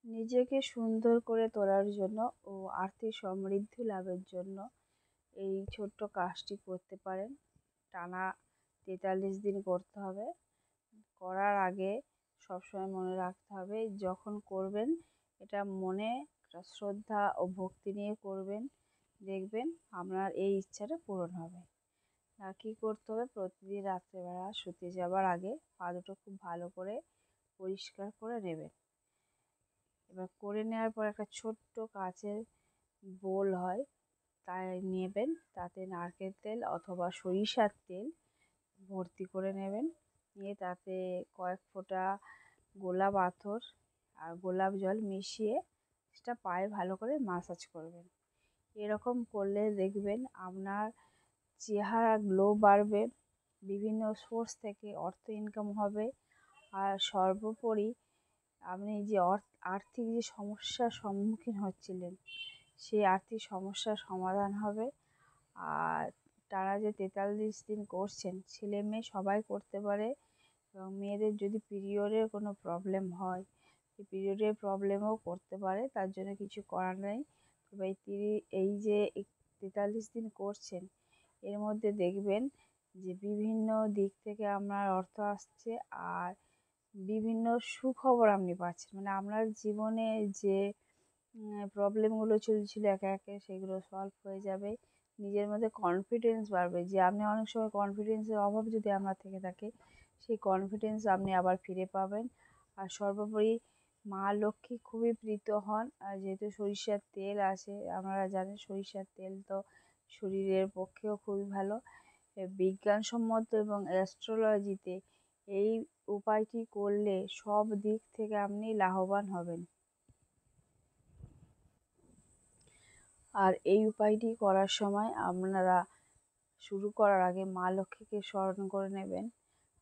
নিজেকে সুন্দর করে তোলার জন্য ও আর্থিক সমৃদ্ধি লাভের জন্য এই ছোট্ট কাজটি করতে পারেন। টানা ৪৩ দিন করতে হবে। করার আগে সবসময় মনে রাখতে হবে যখন করবেন এটা মনে শ্রদ্ধা ও ভক্তি নিয়ে করবেন, দেখবেন আপনার এই ইচ্ছাটা পূরণ হবে। আর কী করতে হবে, প্রতিদিন রাত্রেবেলা শুতে যাওয়ার আগে পা দুটো খুব ভালো করে পরিষ্কার করে নেবেন। এবার করে নেওয়ার পর একটা ছোট্ট কাচের বোল হয়, তাই নেবেন, তাতে নারকেল তেল অথবা সরিষার তেল ভর্তি করে নেবেন। নিয়ে তাতে কয়েক ফোঁটা গোলাপ আতর আর গোলাপ জল মিশিয়ে সেটা পায়ে ভালো করে মাসাজ করবেন। এরকম করলে দেখবেন আপনার চেহারা গ্লো বাড়বে, বিভিন্ন সোর্স থেকে অর্থ ইনকাম হবে, আর সর্বোপরি আপনি যে আর্থিক যে সমস্যার সম্মুখীন হচ্ছিলেন সেই আর্থিক সমস্যার সমাধান হবে। আর টানা যে ৪৩ দিন করছেন ছেলে মেয়ে সবাই করতে পারে, এবং মেয়েদের যদি পিরিয়ডের কোনো প্রবলেম হয় সেই পিরিয়ডের প্রবলেমও করতে পারে, তার জন্য কিছু করার নেই। তবে এই যে ৪৩ দিন করছেন এর মধ্যে দেখবেন যে বিভিন্ন দিক থেকে আপনার অর্থ আসছে, আর বিভিন্ন সুখবর আপনি পাচ্ছেন। মানে আপনার জীবনে যে প্রবলেমগুলো চলছিল একে একে সেগুলো সলভ হয়ে যাবে। নিজের মধ্যে কনফিডেন্স বাড়বে, যে আপনি অনেক সময় কনফিডেন্সের অভাব যদি আপনার থেকে থাকে সেই কনফিডেন্স আপনি আবার ফিরে পাবেন। আর সর্বোপরি মা লক্ষ্মী খুবই প্রীত হন, আর যেহেতু সরিষার তেল আছে, আপনারা জানেন সরিষার তেল তো শরীরের পক্ষেও খুবই ভালো। বিজ্ঞানসম্মত এবং অ্যাস্ট্রোলজিতে এই উপায়টি করলে সব দিক থেকে আপনি লাভবান হবেন। আর এই উপায়টি করার সময় আপনারা শুরু করার আগে মা লক্ষ্মীকে স্মরণ করে নেবেন,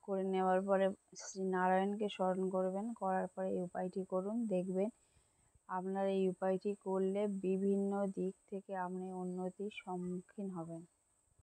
করে নেওয়ার পরে শ্রী নারায়ণকে স্মরণ করবেন, করার পরে এই উপায়টি করুন। দেখবেন আপনার এই উপায়টি করলে বিভিন্ন দিক থেকে আপনি উন্নতির সম্মুখীন হবেন।